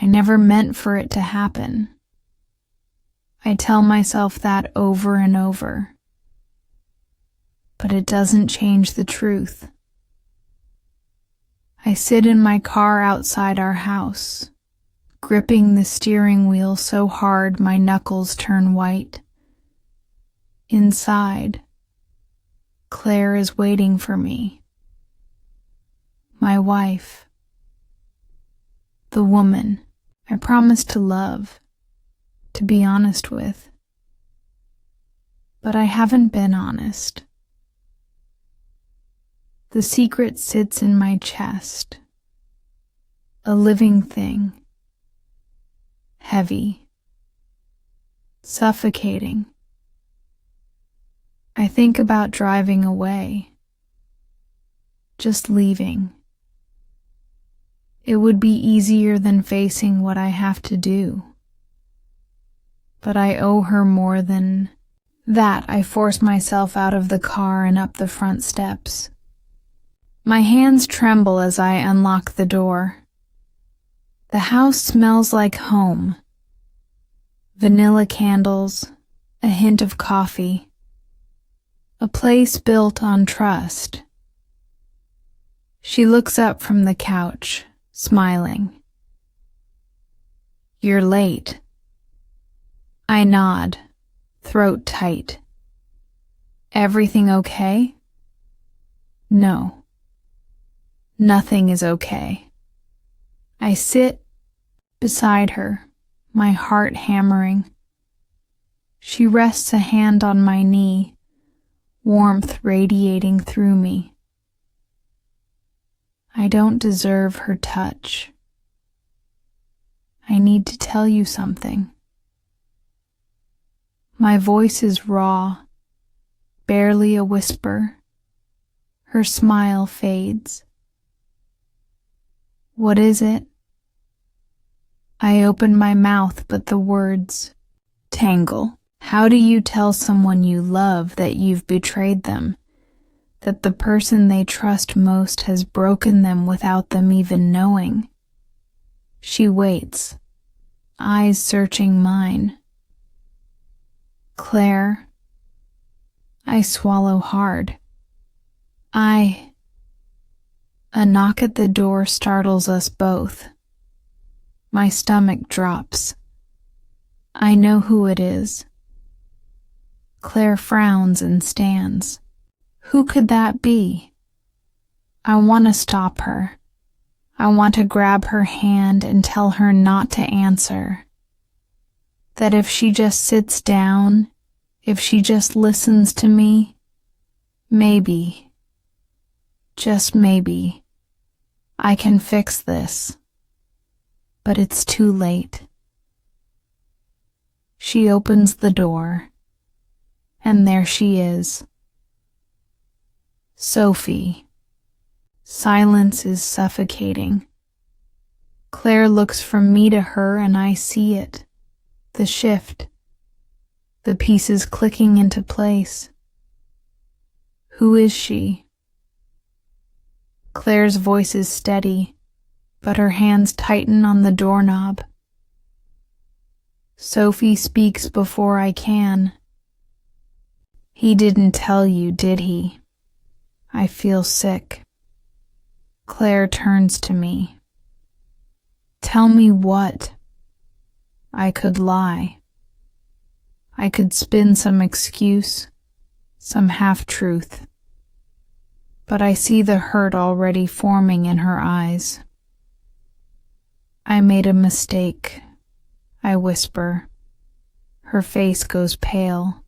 I never meant for it to happen. I tell myself that over and over. But it doesn't change the truth. I sit in my car outside our house, gripping the steering wheel so hard my knuckles turn white. Inside, Claire is waiting for me. My wife. The woman I promised to love, to be honest with. But I haven't been honest. The secret sits in my chest, a living thing, heavy, suffocating. I think about driving away, just leaving. It would be easier than facing what I have to do. But I owe her more than that. I force myself out of the car and up the front steps. My hands tremble as I unlock the door. The house smells like home. Vanilla candles, a hint of coffee. A place built on trust. She looks up from the couch, smiling. You're late. I nod, throat tight. Everything okay? No. Nothing is okay. I sit beside her, my heart hammering. She rests a hand on my knee, warmth radiating through me. I don't deserve her touch. I need to tell you something. My voice is raw, barely a whisper. Her smile fades. What is it? I open my mouth, but the words tangle. How do you tell someone you love that you've betrayed them, that the person they trust most has broken them without them even knowing? She waits, eyes searching mine. Claire. I swallow hard. A knock at the door startles us both. My stomach drops. I know who it is. Claire frowns and stands. Who could that be? I want to stop her. I want to grab her hand and tell her not to answer. That if she just sits down, if she just listens to me, maybe, just maybe, I can fix this. But it's too late. She opens the door, and there she is. Sophie. Silence is suffocating. Claire looks from me to her, and I see it. The shift. The pieces clicking into place. Who is she? Claire's voice is steady, but her hands tighten on the doorknob. Sophie speaks before I can. He didn't tell you, did he? I feel sick. Claire turns to me. Tell me what? I could lie. I could spin some excuse, some half-truth. But I see the hurt already forming in her eyes. I made a mistake, I whisper. Her face goes pale.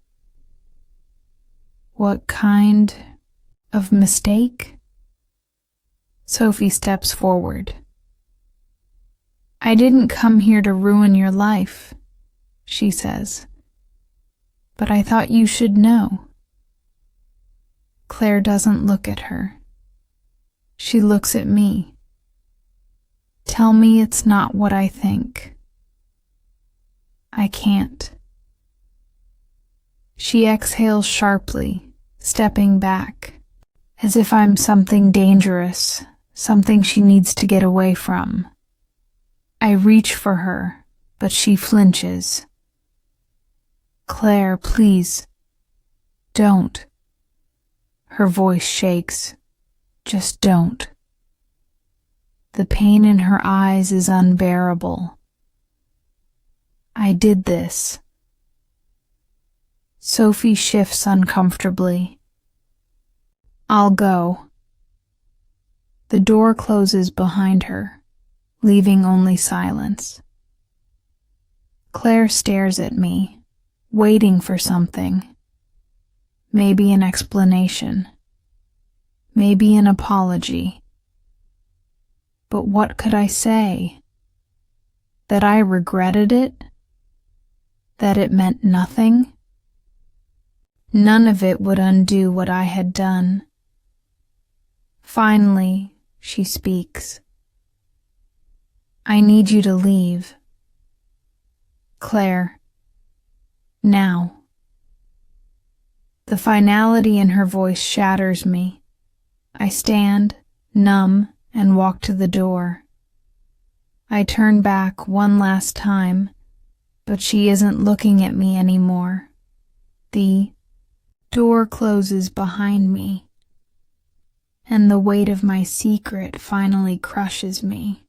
What kind of mistake? Sophie steps forward. I didn't come here to ruin your life, she says. But I thought you should know. Claire doesn't look at her. She looks at me. Tell me it's not what I think. I can't. She exhales sharply, stepping back, as if I'm something dangerous, something she needs to get away from. I reach for her, but she flinches. Claire, please, don't. Her voice shakes. Just don't. The pain in her eyes is unbearable. I did this. Sophie shifts uncomfortably. I'll go. The door closes behind her, leaving only silence. Claire stares at me, waiting for something. Maybe an explanation. Maybe an apology. But what could I say? That I regretted it? That it meant nothing? None of it would undo what I had done. Finally, she speaks. I need you to leave. Claire. Now. The finality in her voice shatters me. I stand, numb, and walk to the door. I turn back one last time, but she isn't looking at me anymore. The door closes behind me, and the weight of my secret finally crushes me.